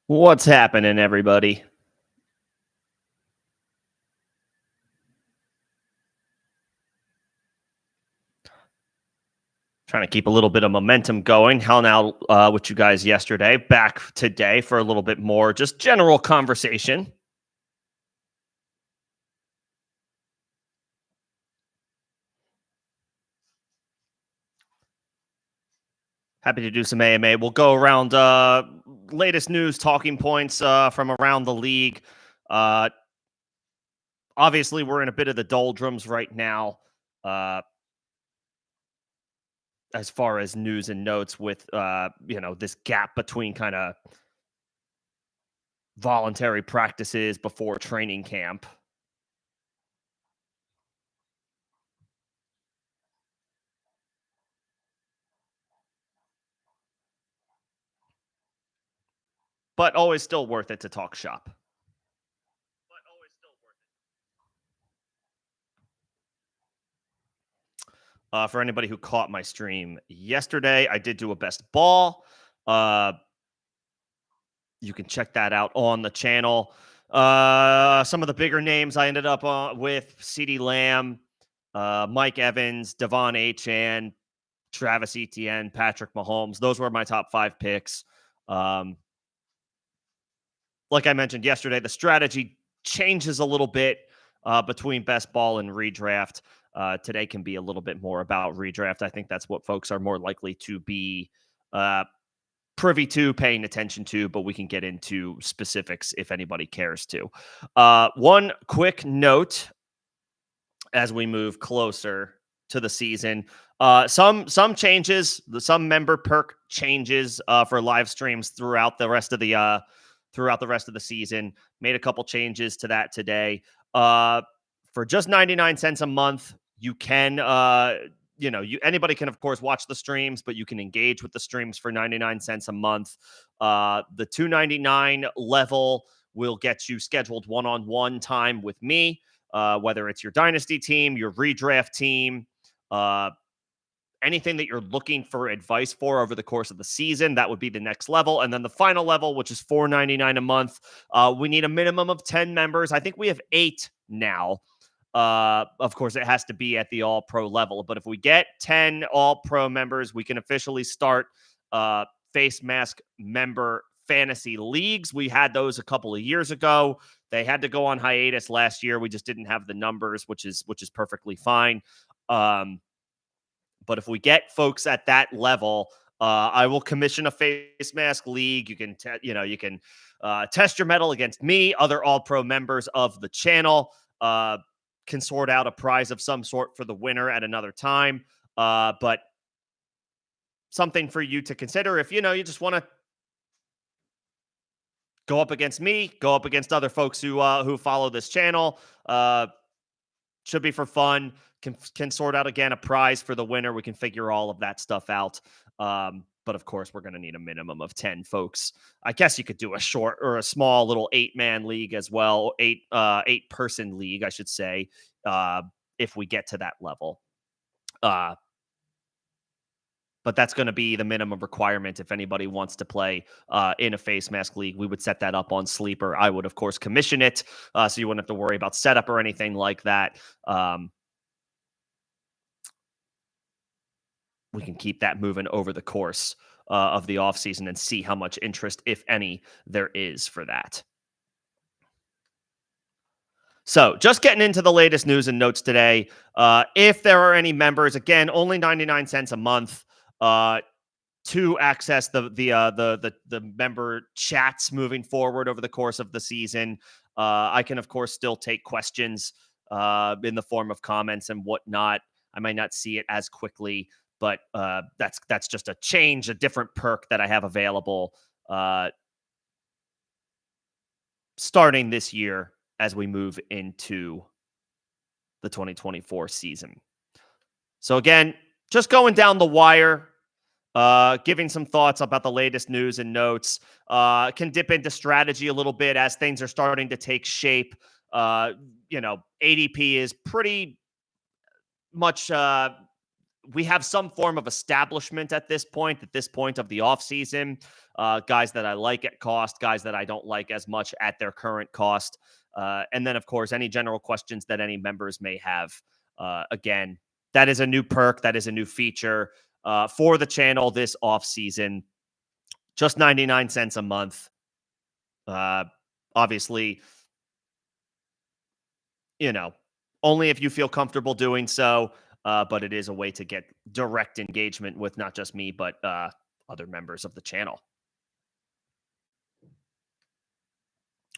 What's happening, everybody? Trying to keep a little bit of momentum going. Hell now with you guys yesterday. Back today for a little bit more just general conversation. Happy to do some AMA. We'll go around latest news, talking points from around the league. Obviously, we're in a bit of the doldrums right now. As far as news and notes with this gap between kind of voluntary practices before training camp. But always still worth it to talk shop. For anybody who caught my stream yesterday, I did do a best ball. You can check that out on the channel. Some of the bigger names I ended up with: CeeDee Lamb, Mike Evans, Devon Achane, Travis Etienne, Patrick Mahomes. Those were my top 5 picks. Like I mentioned yesterday, the strategy changes a little bit between best ball and redraft. Today can be a little bit more about redraft. I think that's what folks are more likely to be privy to, paying attention to, but we can get into specifics if anybody cares to. One quick note as we move closer to the season. Some changes, some member perk changes for live streams throughout the rest of the season. Made a couple changes to that today. For just 99 cents a month, you can anybody can of course watch the streams, but you can engage with the streams for 99 cents a month. The $2.99 level will get you scheduled one-on-one time with me, whether it's your dynasty team, your redraft team, anything that you're looking for advice for over the course of the season. That would be the next level. And then the final level, which is $4.99 a month. We need a minimum of 10 members. I think we have 8 now. Of course, it has to be at the all-pro level. But if we get 10 all-pro members, we can officially start Facemask member fantasy leagues. We had those a couple of years ago. They had to go on hiatus last year. We just didn't have the numbers, which is perfectly fine. But if we get folks at that level, I will commission a Facemask league. You can test your mettle against me, other all-pro members of the channel. Can sort out a prize of some sort for the winner at another time. But something for you to consider if you just want to go up against me, go up against other folks who follow this channel. Should be for fun. Can sort out again a prize for the winner. We can figure all of that stuff out. But of course, we're going to need a minimum of 10 folks. I guess you could do a short or a small little 8-man league as well, 8-person league, I should say, if we get to that level. But that's going to be the minimum requirement if anybody wants to play in a Facemask league. We would set that up on Sleeper. I would, of course, commission it, so you wouldn't have to worry about setup or anything like that. We can keep that moving over the course of the offseason and see how much interest, if any, there is for that. So just getting into the latest news and notes today. If there are any members, again, only 99 cents a month to access the member chats moving forward over the course of the season. I can, of course, still take questions in the form of comments and whatnot. I might not see it as quickly, but that's just a change, a different perk that I have available starting this year as we move into the 2024 season. So again, just going down the wire, giving some thoughts about the latest news and notes. Can dip into strategy a little bit as things are starting to take shape. ADP is pretty much we have some form of establishment at this point of the offseason. Guys that I like at cost, guys that I don't like as much at their current cost. And then, of course, any general questions that any members may have. Again, that is a new perk. That is a new feature for the channel this offseason. Just 99 cents a month. Obviously, only if you feel comfortable doing so. But it is a way to get direct engagement with not just me, but other members of the channel.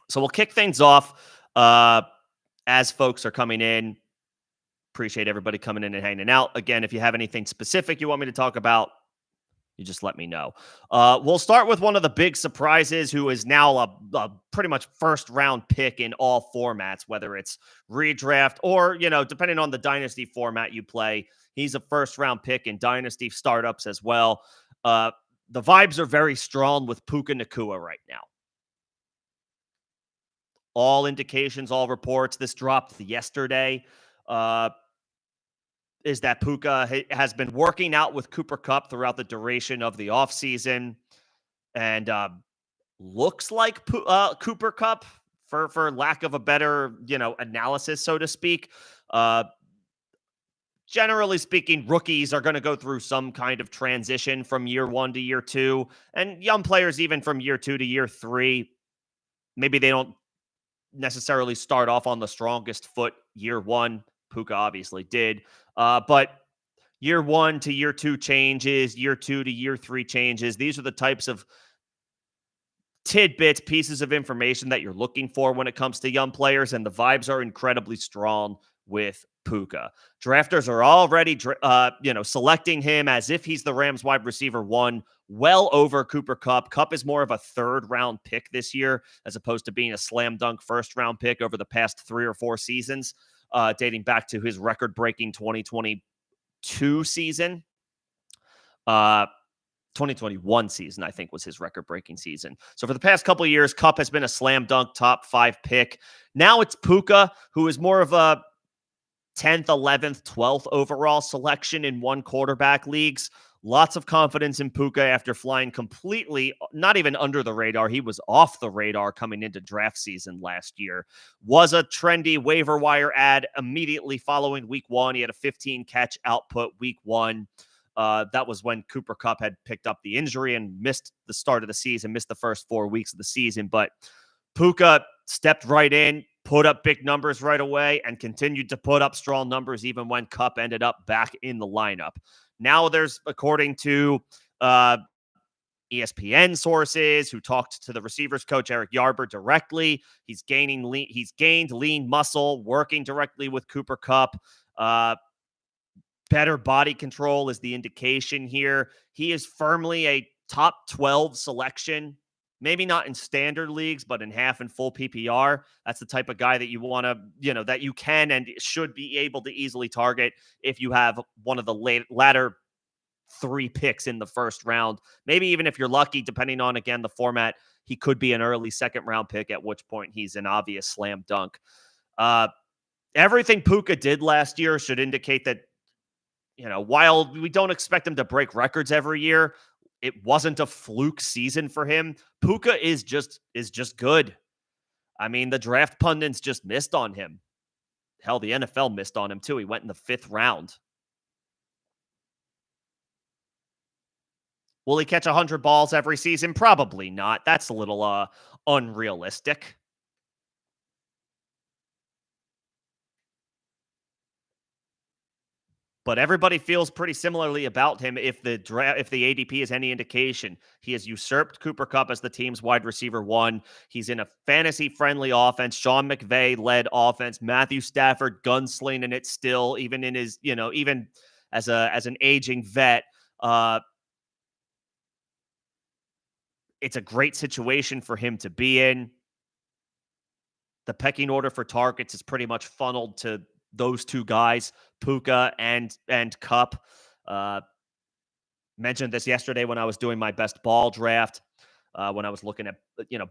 So we'll kick things off as folks are coming in. Appreciate everybody coming in and hanging out. Again, if you have anything specific you want me to talk about, you just let me know. We'll start with one of the big surprises, who is now a pretty much first-round pick in all formats, whether it's redraft or, depending on the dynasty format you play, he's a first-round pick in dynasty startups as well. The vibes are very strong with Puka Nacua right now. All indications, all reports, this dropped yesterday, is that Puka has been working out with Cooper Kupp throughout the duration of the offseason, and looks like Cooper Kupp, for lack of a better, analysis, so to speak. Generally speaking, rookies are going to go through some kind of transition from year 1 to year 2, and young players even from year 2 to year 3. Maybe they don't necessarily start off on the strongest foot year 1. Puka obviously did. But year 1 to year 2 changes, year 2 to year 3 changes. These are the types of tidbits, pieces of information that you're looking for when it comes to young players, and the vibes are incredibly strong with Puka. Drafters are already, selecting him as if he's the Rams wide receiver 1, well over Cooper Kupp. Kupp is more of a third-round pick this year, as opposed to being a slam dunk first-round pick over the past 3 or 4 seasons. Dating back to his record-breaking 2022 season. 2021 season, I think, was his record-breaking season. So for the past couple of years, Kupp has been a slam dunk top 5 pick. Now it's Puka, who is more of a 10th, 11th, 12th overall selection in one quarterback leagues. Lots of confidence in Puka after flying completely, not even under the radar. He was off the radar coming into draft season last year. Was a trendy waiver wire ad immediately following week 1. He had a 15-catch output week 1. That was when Cooper Kupp had picked up the injury and missed the start of the season, missed the first 4 weeks of the season. But Puka stepped right in, put up big numbers right away, and continued to put up strong numbers even when Kupp ended up back in the lineup. Now there's, according to ESPN sources who talked to the receivers coach Eric Yarber directly, he's gained lean muscle, working directly with Cooper Kupp. Better body control is the indication here. He is firmly a top 12 selection. Maybe not in standard leagues, but in half and full PPR. That's the type of guy that you want to, that you can and should be able to easily target if you have one of the latter 3 picks in the first round. Maybe even if you're lucky, depending on, again, the format, he could be an early second-round pick, at which point he's an obvious slam dunk. Everything Puka did last year should indicate that, while we don't expect him to break records every year, it wasn't a fluke season for him. Puka is just good. I mean, the draft pundits just missed on him. Hell, the NFL missed on him too. He went in the 5th round. Will he catch 100 balls every season? Probably not. That's a little unrealistic. But everybody feels pretty similarly about him. If the ADP is any indication, he has usurped Cooper Kupp as the team's wide receiver 1. He's in a fantasy-friendly offense, Sean McVay-led offense. Matthew Stafford gunslinging it still, even in his, even as an aging vet. It's a great situation for him to be in. The pecking order for targets is pretty much funneled to those 2 guys, Puka and Kupp. Mentioned this yesterday when I was doing my best ball draft, when I was looking at,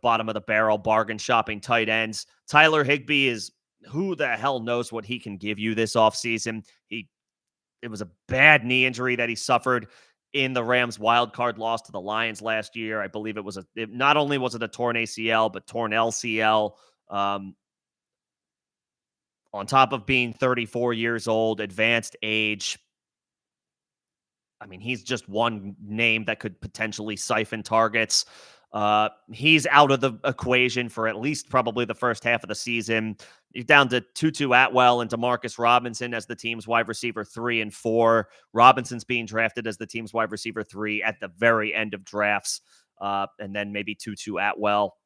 bottom of the barrel bargain shopping tight ends. Tyler Higbee is, who the hell knows what he can give you this offseason. He It was a bad knee injury that he suffered in the Rams wild card loss to the Lions last year. I believe not only was it a torn ACL, but torn LCL. Um, on top of being 34 years old, advanced age. I mean, he's just one name that could potentially siphon targets. He's out of the equation for at least probably the first half of the season. You're down to Tutu Atwell and Demarcus Robinson as the team's wide receiver 3 and 4. Robinson's being drafted as the team's wide receiver 3 at the very end of drafts. And then maybe Tutu Atwell.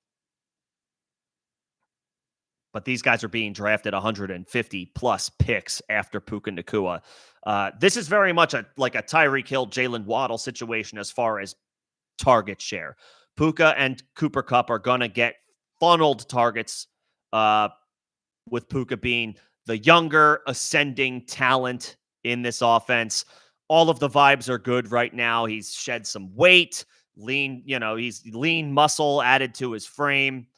But these guys are being drafted 150 plus picks after Puka Nacua. This is very much like a Tyreek Hill, Jalen Waddle situation as far as target share. Puka and Cooper Kupp are going to get funneled targets, with Puka being the younger, ascending talent in this offense. All of the vibes are good right now. He's shed some weight, he's lean muscle added to his frame.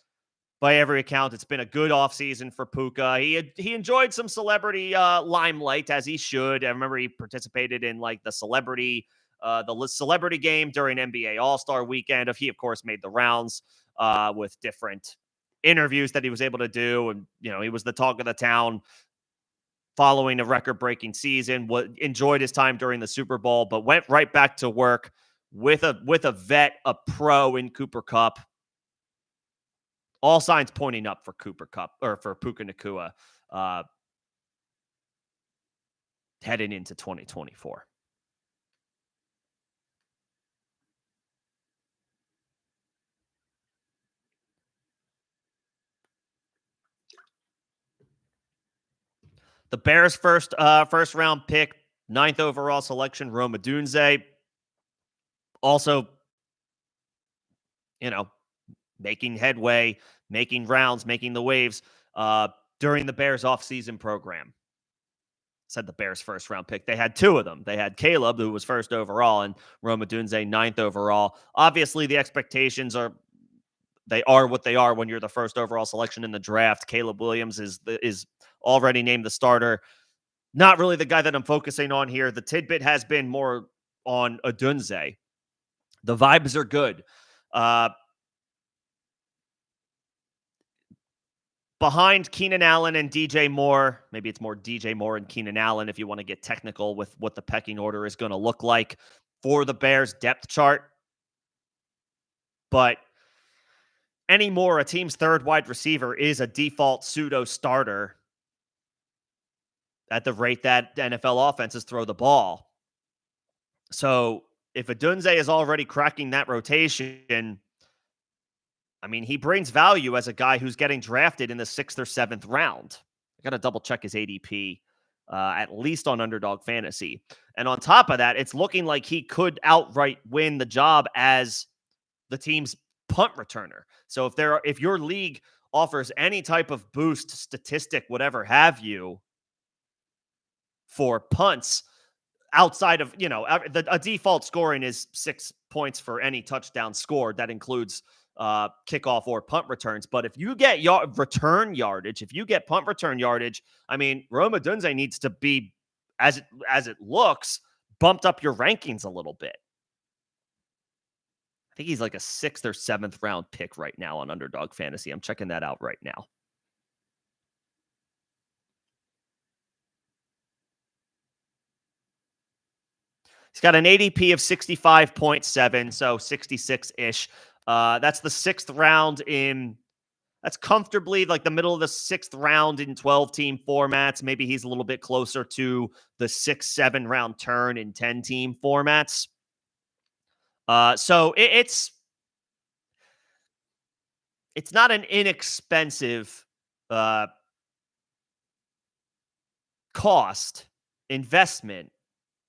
By every account, it's been a good offseason for Puka. He enjoyed some celebrity limelight, as he should. I remember he participated in like the celebrity game during NBA All-Star Weekend. He, of course, made the rounds with different interviews that he was able to do. And, he was the talk of the town following a record-breaking season. Enjoyed his time during the Super Bowl, but went right back to work with a vet, a pro in Cooper Kupp. All signs pointing up for Cooper Kupp or for Puka Nacua heading into 2024. The Bears' first round pick, 9th overall selection, Rome Odunze. Also, making headway, making rounds, making the waves during the Bears offseason program. Said the Bears' first round pick. They had 2 of them. They had Caleb, who was 1st overall, and Rome Odunze, 9th overall. Obviously, the expectations are what they are when you're the 1st overall selection in the draft. Caleb Williams is already named the starter. Not really the guy that I'm focusing on here. The tidbit has been more on Odunze. The vibes are good. Behind Keenan Allen and DJ Moore, maybe it's more DJ Moore and Keenan Allen if you want to get technical with what the pecking order is going to look like for the Bears depth chart. But anymore, a team's 3rd wide receiver is a default pseudo starter at the rate that NFL offenses throw the ball. So if Odunze is already cracking that rotation, I mean, he brings value as a guy who's getting drafted in the 6th or 7th round. I got to double check his ADP, at least on Underdog Fantasy. And on top of that, it's looking like he could outright win the job as the team's punt returner. So if your league offers any type of boost, statistic, whatever have you, for punts, outside of, a default scoring is 6 points for any touchdown scored. That includes kickoff or punt returns. But if you get return yardage, if you get punt return yardage, I mean, Rome Odunze needs to be, as it looks, bumped up your rankings a little bit. I think he's like a 6th or 7th round pick right now on Underdog Fantasy. I'm checking that out right now. He's got an ADP of 65.7, so 66-ish. That's the 6th round that's comfortably like the middle of the 6th round in 12-team formats. Maybe he's a little bit closer to the 6-7 round turn in 10-team formats. So it's not an inexpensive cost investment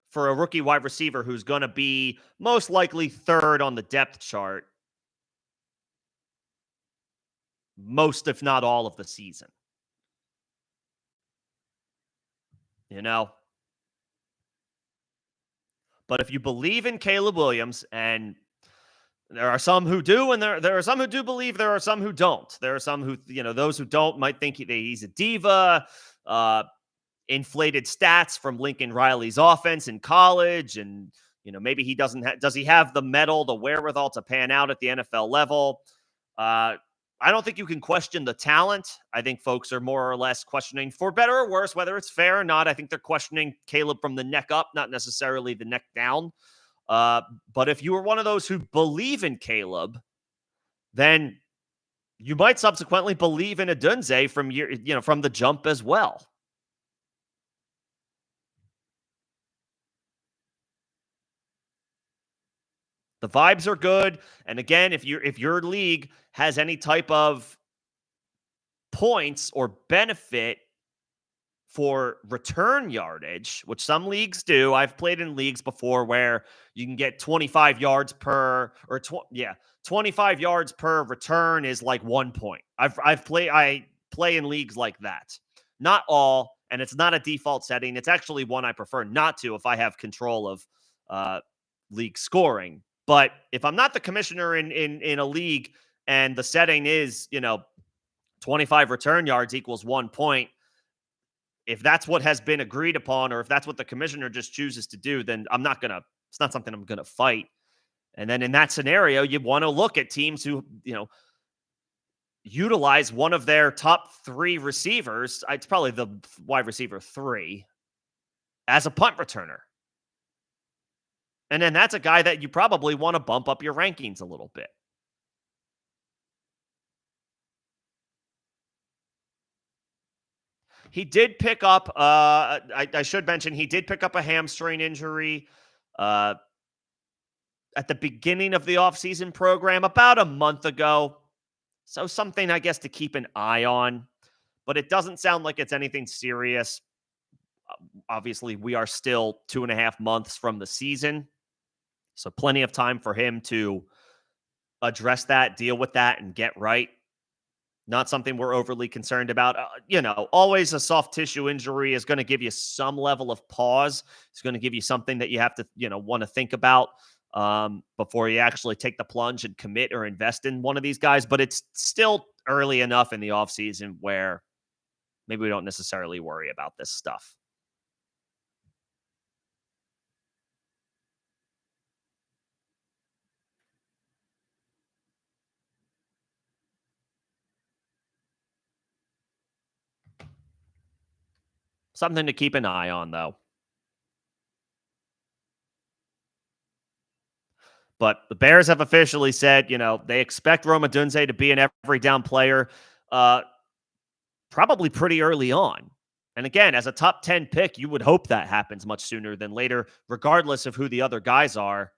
for a rookie wide receiver who's going to be most likely 3rd on the depth chart most, if not all, of the season. But if you believe in Caleb Williams, and there are some who do, and there are some who do believe, there are some who don't. There are some who, those who don't might think he's a diva. inflated stats from Lincoln Riley's offense in college, and maybe he doesn't does he have the mettle, the wherewithal to pan out at the NFL level? I don't think you can question the talent. I think folks are more or less questioning, for better or worse, whether it's fair or not. I think they're questioning Caleb from the neck up, not necessarily the neck down. But if you were one of those who believe in Caleb, then you might subsequently believe in Odunze from the jump as well. The vibes are good. And again, if your league has any type of points or benefit for return yardage, which some leagues do. I've played in leagues before where you can get 25 yards per 25 yards per return is like 1 point. I play in leagues like that. Not all, and it's not a default setting. It's actually one I prefer not to if I have control of league scoring. But if I'm not the commissioner in a league and the setting is, 25 return yards equals 1 point, if that's what has been agreed upon, or if that's what the commissioner just chooses to do, then it's not something I'm going to fight. And then in that scenario, you want to look at teams who, utilize one of their top 3 receivers. It's probably the wide receiver 3 as a punt returner. And then that's a guy that you probably want to bump up your rankings a little bit. He did pick up, I should mention, he did pick up a hamstring injury at the beginning of the offseason program about a month ago. So something, I guess, to keep an eye on. But it doesn't sound like it's anything serious. Obviously, we are still 2.5 months from the season. So plenty of time for him to address that, deal with that, and get right. Not something we're overly concerned about. Always a soft tissue injury is going to give you some level of pause. It's going to give you something that you have to, want to think about before you actually take the plunge and commit or invest in one of these guys. But it's still early enough in the offseason where maybe we don't necessarily worry about this stuff. Something to keep an eye on, though. But the Bears have officially said, they expect Rome Odunze to be an every down player probably pretty early on. And again, as a top 10 pick, you would hope that happens much sooner than later, regardless of who the other guys are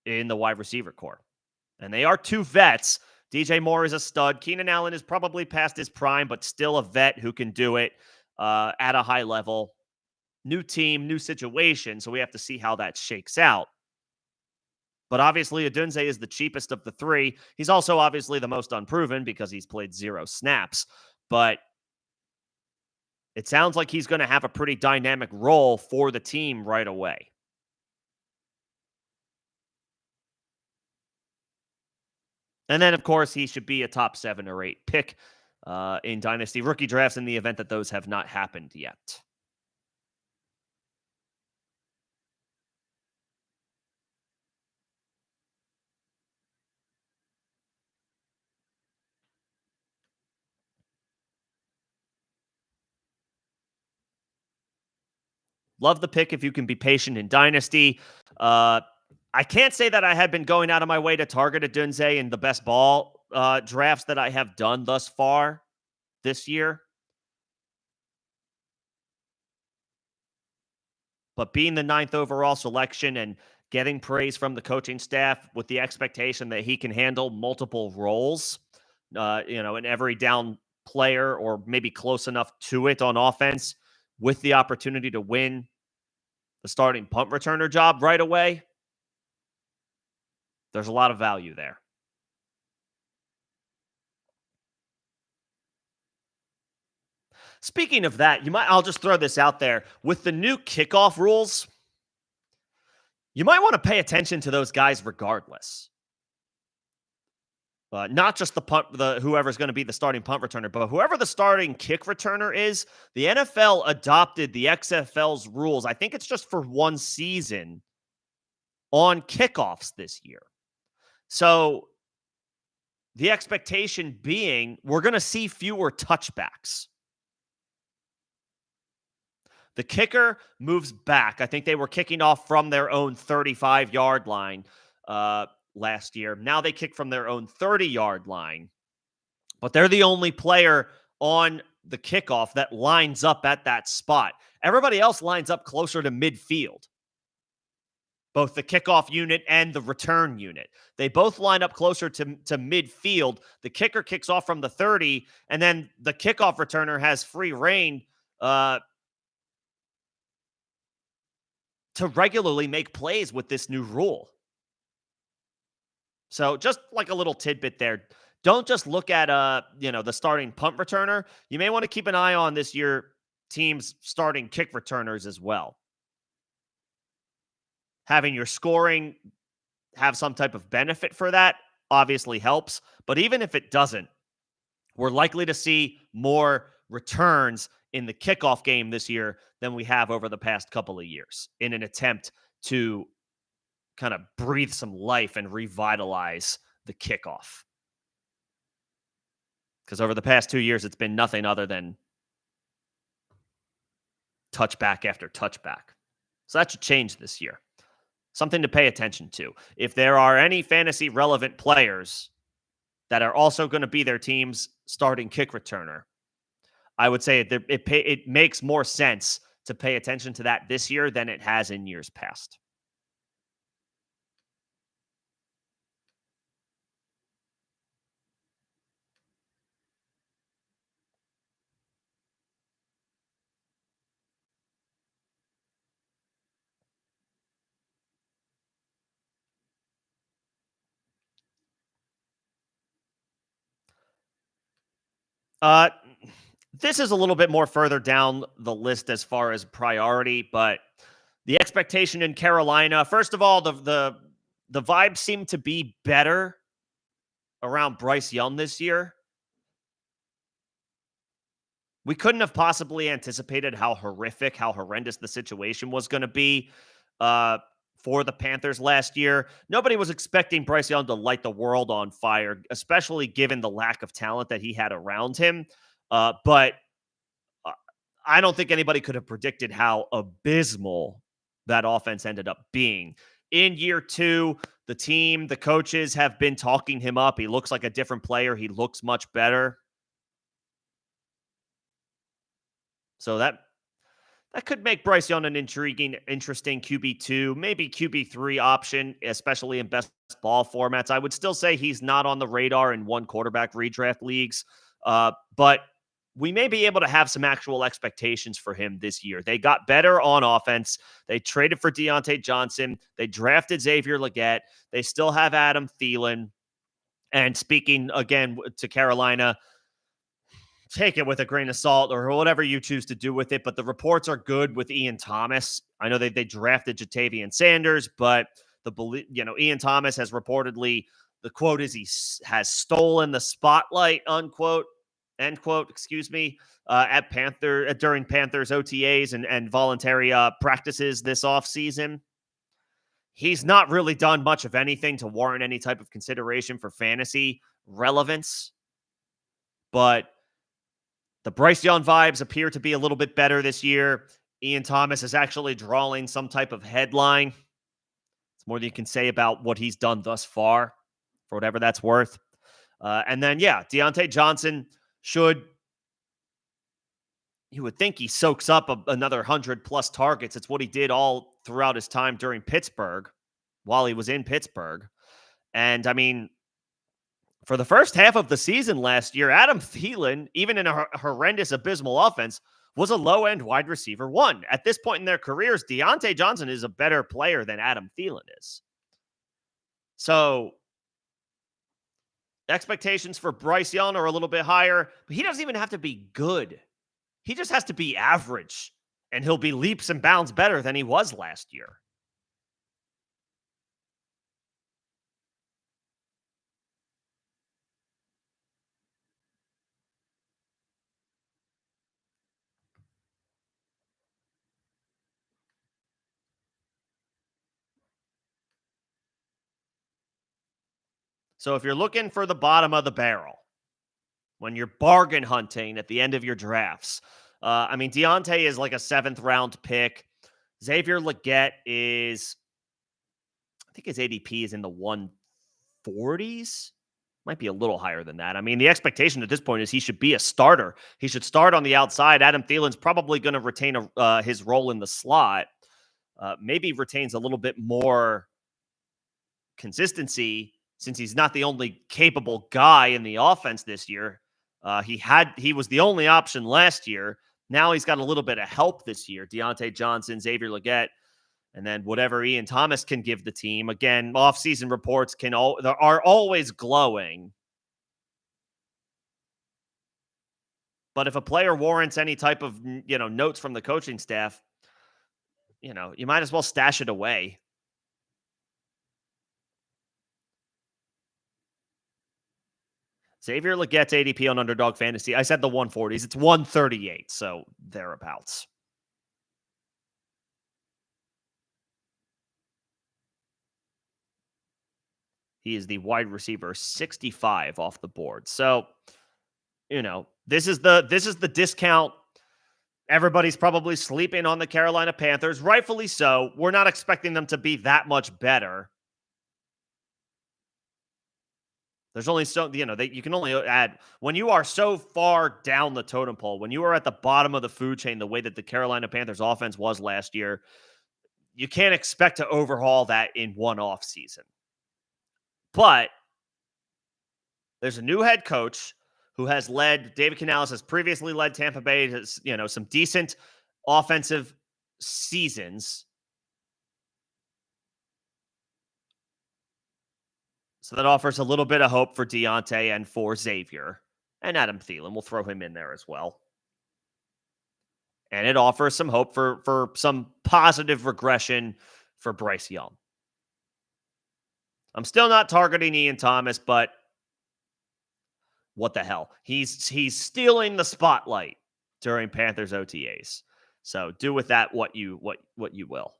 in the wide receiver core. And they are 2 vets. DJ Moore is a stud. Keenan Allen is probably past his prime, but still a vet who can do it at a high level. New team, new situation, so we have to see how that shakes out. But obviously, Odunze is the cheapest of the 3. He's also obviously the most unproven because he's played 0 snaps. But it sounds like he's going to have a pretty dynamic role for the team right away. And then, of course, he should be a top 7 or 8 pick in Dynasty rookie drafts in the event that those have not happened yet. Love the pick if you can be patient in Dynasty. I can't say that I had been going out of my way to target Odunze in the best ball drafts that I have done thus far this year. But being the 9th overall selection and getting praise from the coaching staff with the expectation that he can handle multiple roles, an every down player or maybe close enough to it on offense with the opportunity to win the starting punt returner job right away, there's a lot of value there. Speaking of that, I'll just throw this out there. With the new kickoff rules, you might want to pay attention to those guys regardless. Not just the whoever's going to be the starting punt returner, but whoever the starting kick returner is. The NFL adopted the XFL's rules. I think it's just for one season on kickoffs this year. So the expectation being we're going to see fewer touchbacks. The kicker moves back. I think they were kicking off from their own 35-yard line last year. Now they kick from their own 30-yard line, but they're the only player on the kickoff that lines up at that spot. Everybody else lines up closer to midfield, both the kickoff unit and the return unit. They both line up closer to midfield. The kicker kicks off from the 30, and then the kickoff returner has free reign to regularly make plays with this new rule. So just like a little tidbit there. Don't just look at the starting punt returner. You may want to keep an eye on this year team's starting kick returners as well. Having your scoring have some type of benefit for that obviously helps, but even if it doesn't, we're likely to see more returns in the kickoff game this year than we have over the past couple of years in an attempt to kind of breathe some life and revitalize the kickoff. Because over the past 2 years, it's been nothing other than touchback after touchback. So that should change this year. Something to pay attention to. If there are any fantasy relevant players that are also going to be their team's starting kick returner, I would say it makes more sense to pay attention to that this year than it has in years past. This is a little bit more further down the list as far as priority, but the expectation in Carolina, first of all, the vibes seem to be better around Bryce Young this year. We couldn't have possibly anticipated how horrendous the situation was going to be for the Panthers last year. Nobody was expecting Bryce Young to light the world on fire, especially given the lack of talent that he had around him. But I don't think anybody could have predicted how abysmal that offense ended up being. In year 2, the team, the coaches have been talking him up. He looks like a different player. He looks much better. So that could make Bryce Young an interesting QB2, maybe QB3 option, especially in best ball formats. I would still say he's not on the radar in one quarterback redraft leagues, but we may be able to have some actual expectations for him this year. They got better on offense. They traded for Deontay Johnson. They drafted Xavier Legette. They still have Adam Thielen. And speaking again to Carolina, take it with a grain of salt or whatever you choose to do with it. But the reports are good with Ian Thomas. I know they drafted Jatavian Sanders, but Ian Thomas has reportedly, the quote is he has stolen the spotlight, unquote, end quote, excuse me, during Panthers OTAs and voluntary practices this offseason. He's not really done much of anything to warrant any type of consideration for fantasy relevance, but the Bryce Young vibes appear to be a little bit better this year. Ian Thomas is actually drawing some type of headline. It's more than you can say about what he's done thus far, for whatever that's worth. And then, Deontay Johnson you would think he soaks up another 100-plus targets. It's what he did all throughout his time during Pittsburgh, while he was in Pittsburgh. And, I mean, for the first half of the season last year, Adam Thielen, even in a horrendous, abysmal offense, was a low-end wide receiver 1. At this point in their careers, Deontay Johnson is a better player than Adam Thielen is. So expectations for Bryce Young are a little bit higher, but he doesn't even have to be good. He just has to be average, and he'll be leaps and bounds better than he was last year. So if you're looking for the bottom of the barrel, when you're bargain hunting at the end of your drafts, I mean, Deontay is like a seventh round pick. Xavier Legette is, I think his ADP is in the 140s. Might be a little higher than that. I mean, the expectation at this point is he should be a starter. He should start on the outside. Adam Thielen's probably going to retain his role in the slot. Maybe retains a little bit more consistency since he's not the only capable guy in the offense this year. He was the only option last year. Now he's got a little bit of help this year. Deontay Johnson, Xavier Legette, and then whatever Ian Thomas can give the team. Again, offseason reports are always glowing. But if a player warrants any type of, notes from the coaching staff, you might as well stash it away. Xavier Legette's ADP on Underdog Fantasy, I said the 140s. It's 138, so thereabouts. He is the wide receiver 65 off the board. So, this is the discount. Everybody's probably sleeping on the Carolina Panthers, rightfully so. We're not expecting them to be that much better. There's only you can only add when you are so far down the totem pole, when you are at the bottom of the food chain, the way that the Carolina Panthers offense was last year, you can't expect to overhaul that in one off season. But there's a new head coach who has David Canales has previously led Tampa Bay to, some decent offensive seasons. So that offers a little bit of hope for Deontay and for Xavier. And Adam Thielen. We'll throw him in there as well. And it offers some hope for some positive regression for Bryce Young. I'm still not targeting Ian Thomas, but what the hell? He's stealing the spotlight during Panthers OTAs. So do with that what you will.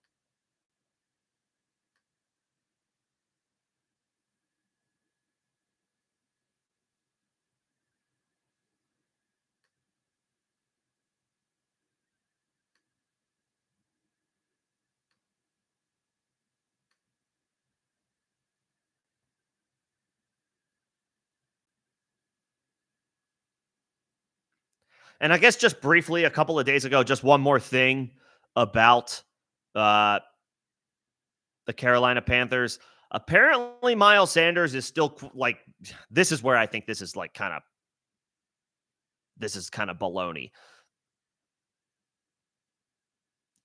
And I guess just briefly, a couple of days ago, just one more thing about the Carolina Panthers. Apparently, Miles Sanders is still this is where I think this is kind of baloney.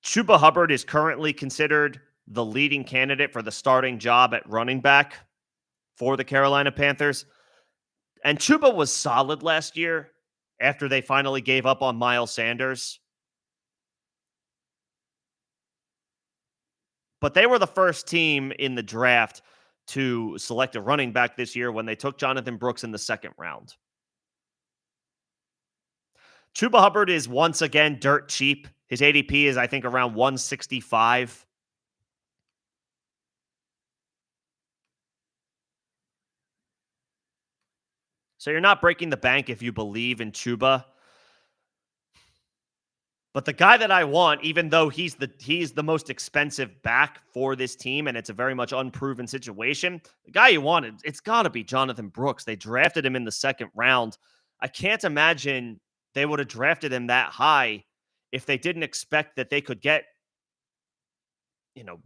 Chuba Hubbard is currently considered the leading candidate for the starting job at running back for the Carolina Panthers. And Chuba was solid last year after they finally gave up on Miles Sanders. But they were the first team in the draft to select a running back this year when they took Jonathan Brooks in the second round. Chuba Hubbard is once again dirt cheap. His ADP is, I think, around 165. So you're not breaking the bank if you believe in Chuba. But the guy that I want, even though he's the most expensive back for this team, and it's a very much unproven situation, the guy you wanted, it's got to be Jonathan Brooks. They drafted him in the second round. I can't imagine they would have drafted him that high if they didn't expect that they could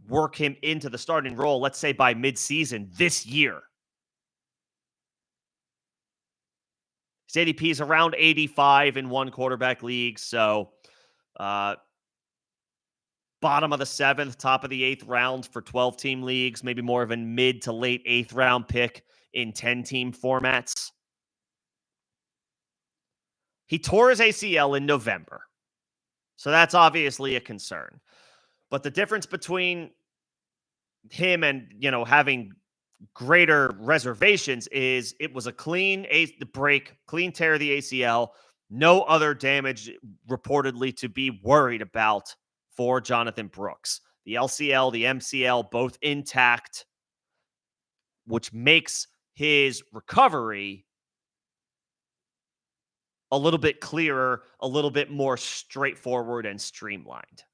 work him into the starting role, let's say by midseason this year. His ADP is around 85 in one quarterback league, so bottom of the 7th, top of the 8th round for 12-team leagues, maybe more of a mid to late 8th round pick in 10-team formats. He tore his ACL in November, so that's obviously a concern. But the difference between him and, having greater reservations is it was a clean clean tear of the ACL, no other damage reportedly to be worried about for Jonathan Brooks. The LCL, the MCL, both intact, which makes his recovery a little bit clearer, a little bit more straightforward and streamlined.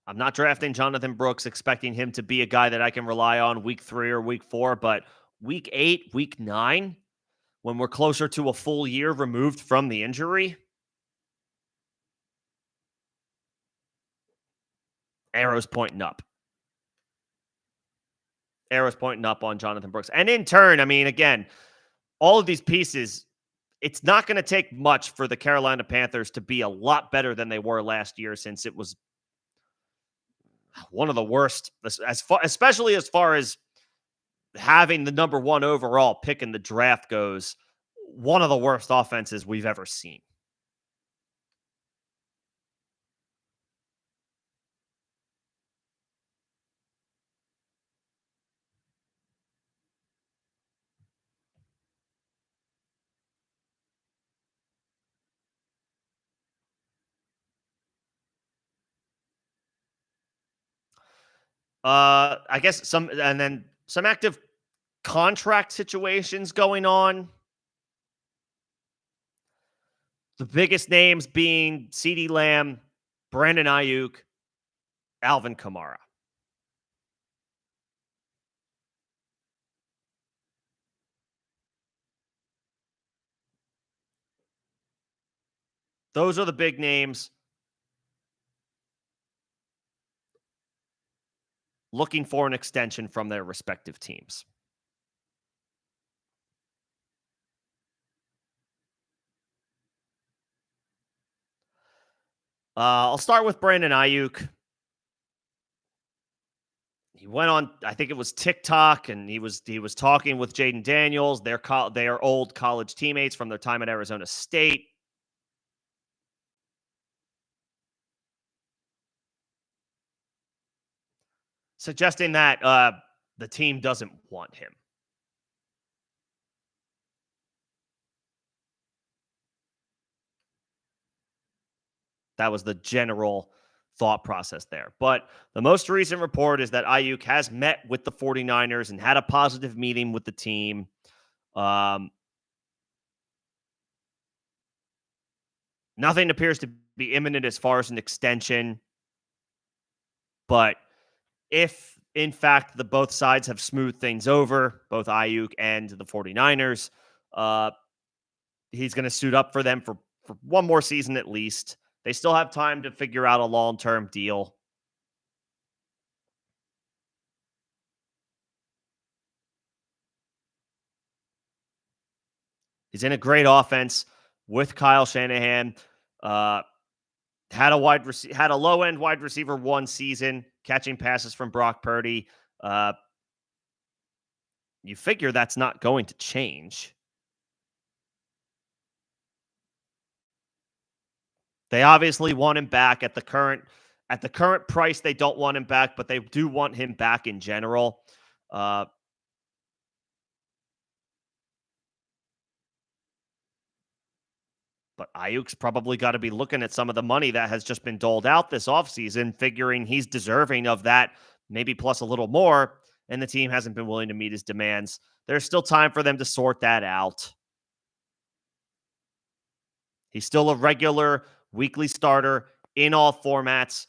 I'm not drafting Jonathan Brooks expecting him to be a guy that I can rely on week 3 or week 4, but week 8, week 9, when we're closer to a full year removed from the injury, arrows pointing up. Arrows pointing up on Jonathan Brooks. And in turn, I mean, again, all of these pieces, it's not going to take much for the Carolina Panthers to be a lot better than they were last year, since it was one of the worst, especially as far as having the number 1 overall pick in the draft goes, one of the worst offenses we've ever seen. I guess some active contract situations going on. The biggest names being CeeDee Lamb, Brandon Ayuk, Alvin Kamara. Those are the big names. Looking for an extension from their respective teams. I'll start with Brandon Ayuk. He went on, I think it was TikTok, and he was talking with Jaden Daniels. They are old college teammates from their time at Arizona State. Suggesting that the team doesn't want him. That was the general thought process there. But the most recent report is that Ayuk has met with the 49ers and had a positive meeting with the team. Nothing appears to be imminent as far as an extension. But if, in fact, both sides have smoothed things over, both Ayuk and the 49ers, he's going to suit up for them for one more season at least. They still have time to figure out a long-term deal. He's in a great offense with Kyle Shanahan. Had a low-end wide receiver 1 season, catching passes from Brock Purdy. You figure that's not going to change. They obviously want him back at the current price. They don't want him back, but they do want him back in general. But Ayuk's probably got to be looking at some of the money that has just been doled out this offseason, figuring he's deserving of that, maybe plus a little more, and the team hasn't been willing to meet his demands. There's still time for them to sort that out. He's still a regular weekly starter in all formats.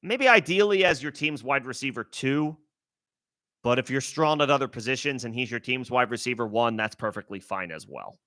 Maybe ideally as your team's wide receiver 2. But if you're strong at other positions and he's your team's wide receiver 1, that's perfectly fine as well.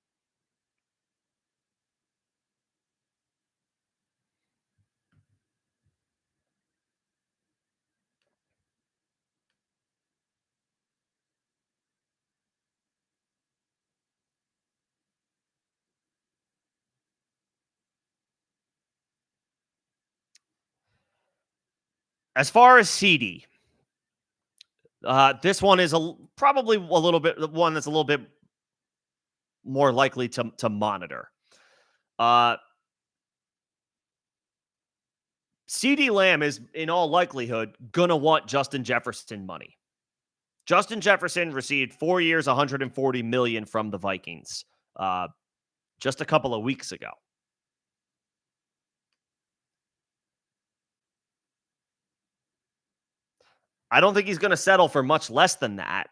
As far as CD, this one is probably a little bit one that's a little bit more likely to monitor. CeeDee Lamb is, in all likelihood, going to want Justin Jefferson money. Justin Jefferson received 4 years, $140 million from the Vikings just a couple of weeks ago. I don't think he's going to settle for much less than that.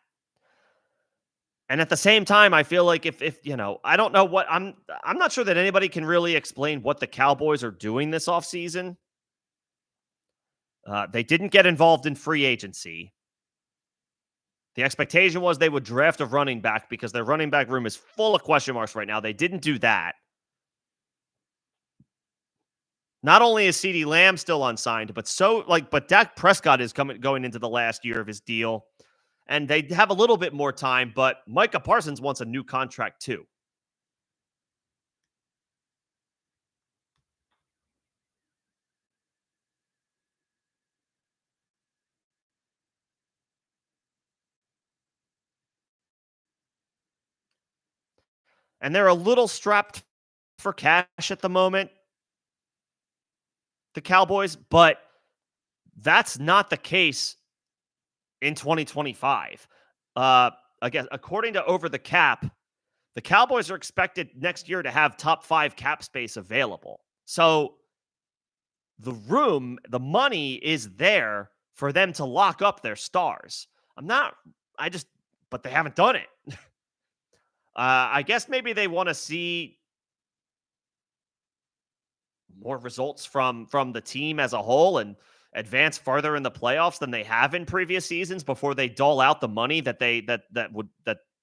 And at the same time, I feel like if I don't know what I'm not sure that anybody can really explain what the Cowboys are doing this offseason. They didn't get involved in free agency. The expectation was they would draft a running back because their running back room is full of question marks right now. They didn't do that. Not only is CeeDee Lamb still unsigned, but Dak Prescott is going into the last year of his deal, and they have a little bit more time, but Micah Parsons wants a new contract too. And they're a little strapped for cash at the moment, the Cowboys, but that's not the case in 2025. Again, according to Over the Cap, the Cowboys are expected next year to have top 5 cap space available. So the money is there for them to lock up their stars. But they haven't done it. I guess maybe they want to see more results from the team as a whole and advance further in the playoffs than they have in previous seasons before they dole out the money that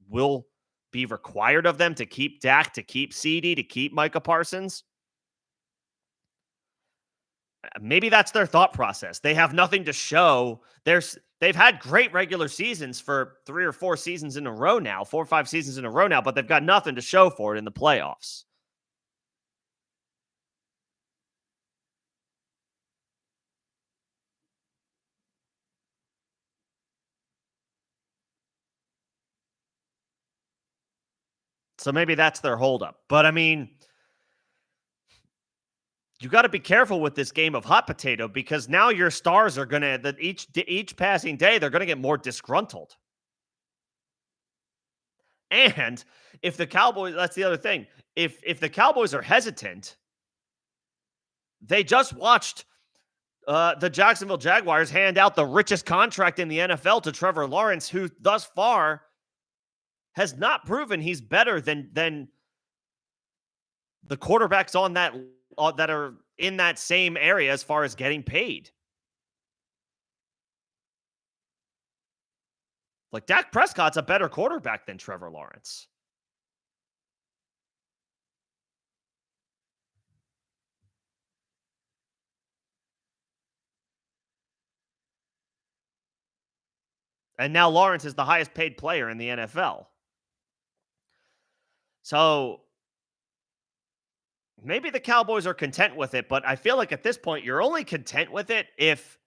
will be required of them to keep Dak, to keep CeeDee, to keep Micah Parsons. Maybe that's their thought process. They have nothing to show. They've had great regular seasons for 3 or 4 seasons in a row now, 4 or 5 seasons in a row now, but they've got nothing to show for it in the playoffs. So maybe that's their holdup. But I mean, you got to be careful with this game of hot potato because now your stars are going to, each passing day, they're going to get more disgruntled. And if the Cowboys, that's the other thing. If the Cowboys are hesitant, they just watched the Jacksonville Jaguars hand out the richest contract in the NFL to Trevor Lawrence, who thus far has not proven he's better than the quarterbacks on that are in that same area as far as getting paid. Like Dak Prescott's a better quarterback than Trevor Lawrence. And now Lawrence is the highest paid player in the NFL. So maybe the Cowboys are content with it, but I feel like at this point, you're only content with it if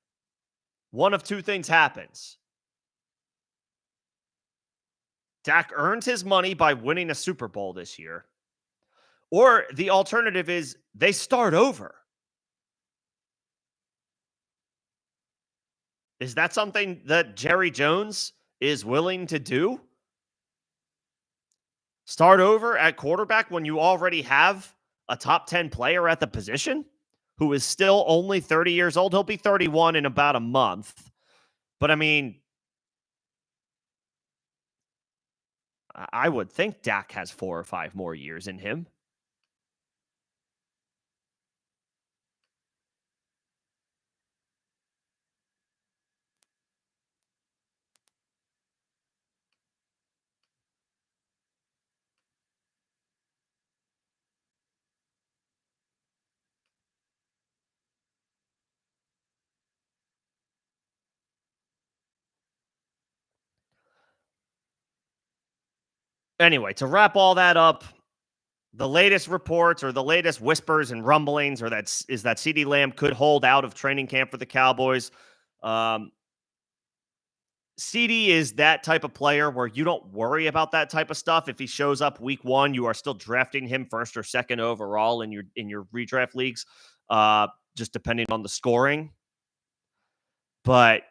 one of two things happens. Dak earns his money by winning a Super Bowl this year, or the alternative is they start over. Is that something that Jerry Jones is willing to do? Start over at quarterback when you already have a top 10 player at the position who is still only 30 years old. He'll be 31 in about a month. But I mean, I would think Dak has 4 or 5 more years in him. Anyway, to wrap all that up, the latest reports or the latest whispers and rumblings is that CeeDee Lamb could hold out of training camp for the Cowboys. CeeDee is that type of player where you don't worry about that type of stuff. If he shows up week 1, you are still drafting him first or second overall in your redraft leagues. just depending on the scoring. But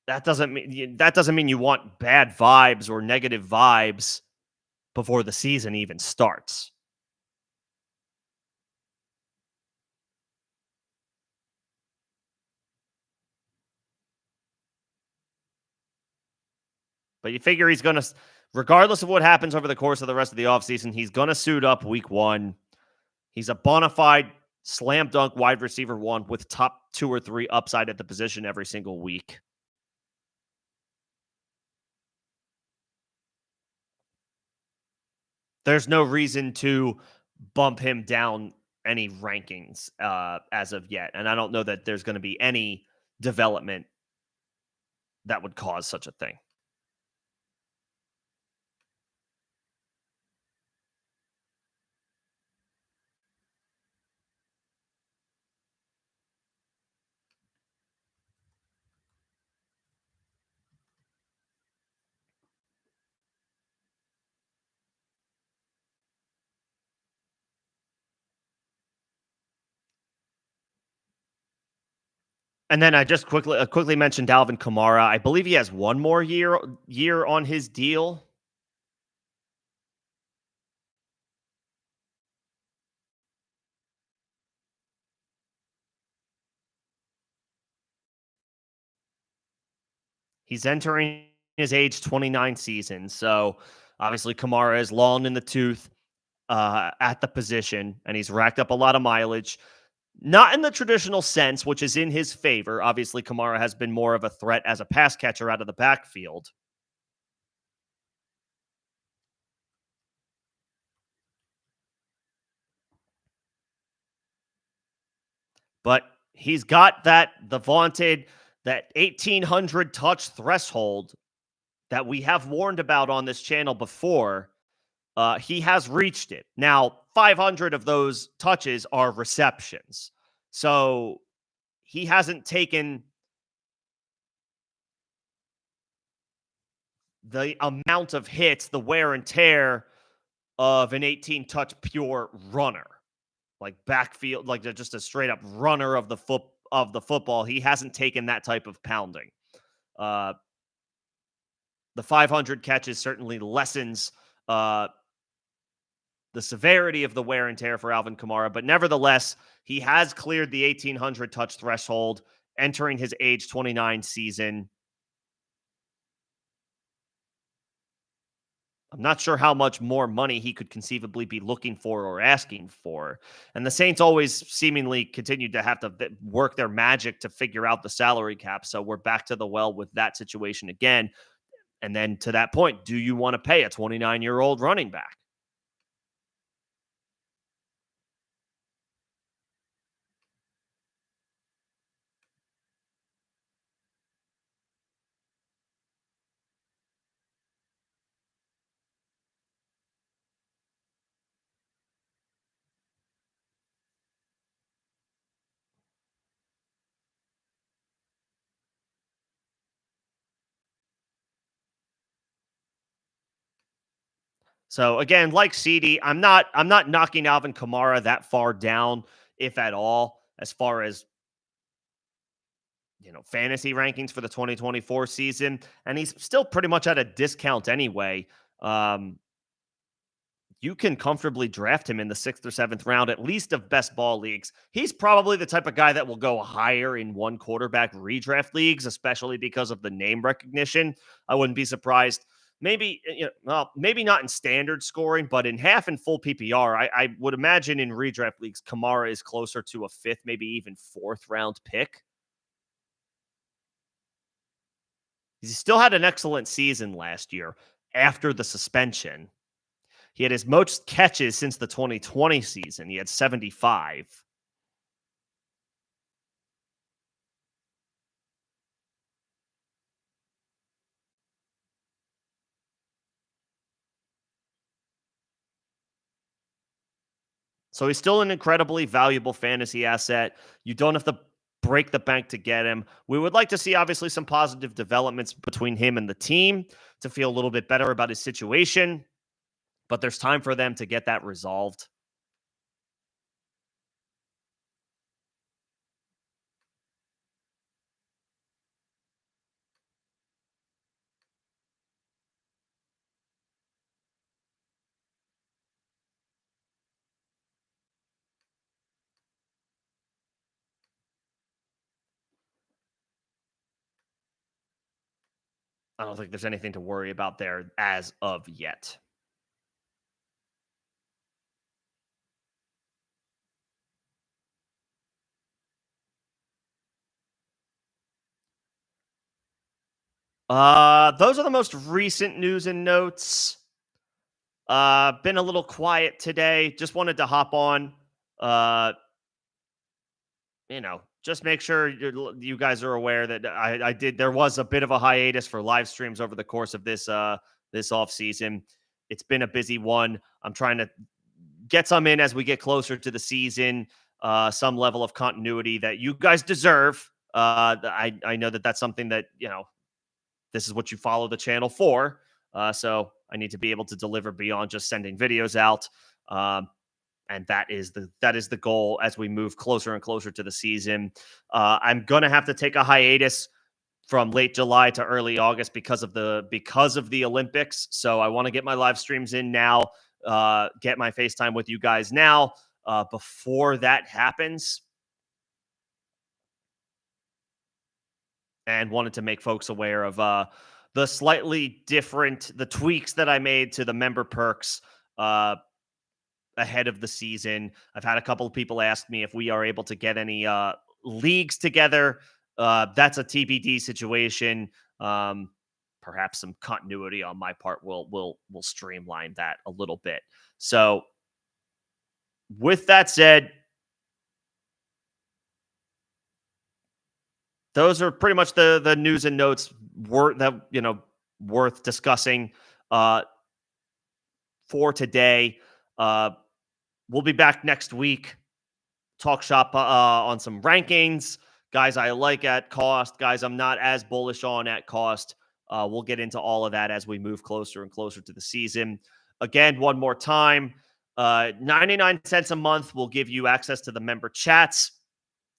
that doesn't mean you want bad vibes or negative vibes before the season even starts. But you figure he's going to, regardless of what happens over the course of the rest of the offseason, he's going to suit up week one. He's a bona fide slam dunk wide receiver one with top two or three upside at the position every single week. There's no reason to bump him down any rankings as of yet. And I don't know that there's going to be any development that would cause such a thing. And then I just quickly mentioned Dalvin Kamara. I believe he has one more year on his deal. He's entering his age 29 season. So obviously Kamara is long in the tooth at the position, and he's racked up a lot of mileage. Not in the traditional sense, which is in his favor. Obviously, Kamara has been more of a threat as a pass catcher out of the backfield. But he's got the vaunted, that 1,800 touch threshold that we have warned about on this channel before. He has reached it. Now, 500 of those touches are receptions. So he hasn't taken the amount of hits, the wear and tear of an 18 touch pure runner, like backfield, like they're just a straight up runner of the football. He hasn't taken that type of pounding. Uh, the 500 catches certainly lessens the severity of the wear and tear for Alvin Kamara, but nevertheless, he has cleared the 1,800 touch threshold entering his age 29 season. I'm not sure how much more money he could conceivably be looking for or asking for. And the Saints always seemingly continue to have to work their magic to figure out the salary cap. So we're back to the well with that situation again. And then to that point, do you want to pay a 29-year-old running back? So again, like CD, I'm not knocking Alvin Kamara that far down, if at all, as far as fantasy rankings for the 2024 season. And he's still pretty much at a discount anyway. Um, you can comfortably draft him in the 6th or 7th round, at least of best ball leagues. He's probably the type of guy that will go higher in one quarterback redraft leagues, especially because of the name recognition. I wouldn't be surprised. Maybe, maybe not in standard scoring, but in half and full PPR, I would imagine in redraft leagues, Kamara is closer to a 5th, maybe even 4th round pick. He still had an excellent season last year after the suspension. He had his most catches since the 2020 season. He had 75. So he's still an incredibly valuable fantasy asset. You don't have to break the bank to get him. We would like to see, obviously, some positive developments between him and the team to feel a little bit better about his situation, but there's time for them to get that resolved. I don't think there's anything to worry about there as of yet. Those are the most recent news and notes. Been a little quiet today. Just wanted to hop on. Uh, just make sure you guys are aware that I did. There was a bit of a hiatus for live streams over the course of this off season. It's been a busy one. I'm trying to get some in as we get closer to the season. Some level of continuity that you guys deserve. I know that that's something that this is what you follow the channel for. So I need to be able to deliver beyond just sending videos out. And that is the goal as we move closer and closer to the season. I'm gonna have to take a hiatus from late July to early August because of the Olympics. So I want to get my live streams in now, get my FaceTime with you guys now before that happens. And wanted to make folks aware of the slightly different the tweaks that I made to the member perks ahead of the season. I've had a couple of people ask me if we are able to get any leagues together. That's a TBD situation. Perhaps some continuity on my part will streamline that a little bit. So, with that said, those are pretty much the news and notes worth discussing for today. We'll be back next week. Talk shop on some rankings, guys I like at cost, guys I'm not as bullish on at cost. We'll get into all of that as we move closer and closer to the season. Again, one more time, 99 cents a month will give you access to the member chats.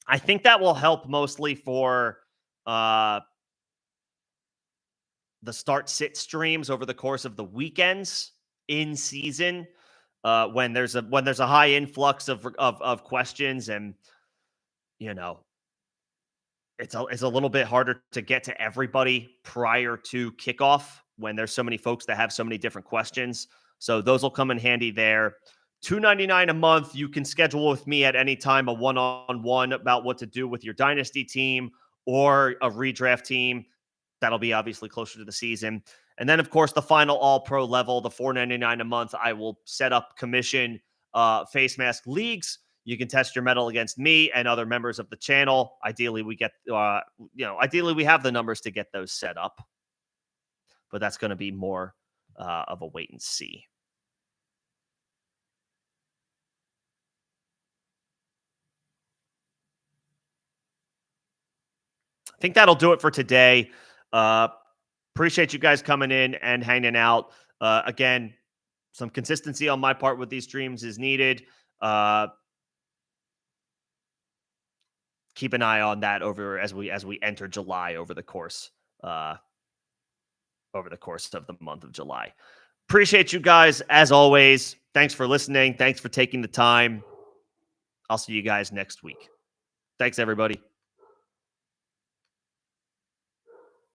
I think that will help mostly for the start sit streams over the course of the weekends in season. When there's a high influx of questions, and it's a little bit harder to get to everybody prior to kickoff when there's so many folks that have so many different questions. So those will come in handy there. $2.99 a month. You can schedule with me at any time a one-on-one about what to do with your dynasty team or a redraft team. That'll be obviously closer to the season. And then, of course, the final all-pro level, the $4.99 a month, I will set up commission Facemask leagues. You can test your mettle against me and other members of the channel. Ideally, we have the numbers to get those set up. But that's going to be more of a wait and see. I think that'll do it for today. Appreciate you guys coming in and hanging out. Again, some consistency on my part with these streams is needed. Keep an eye on that over as we enter July over the course of the month of July. Appreciate you guys as always. Thanks for listening. Thanks for taking the time. I'll see you guys next week. Thanks, everybody.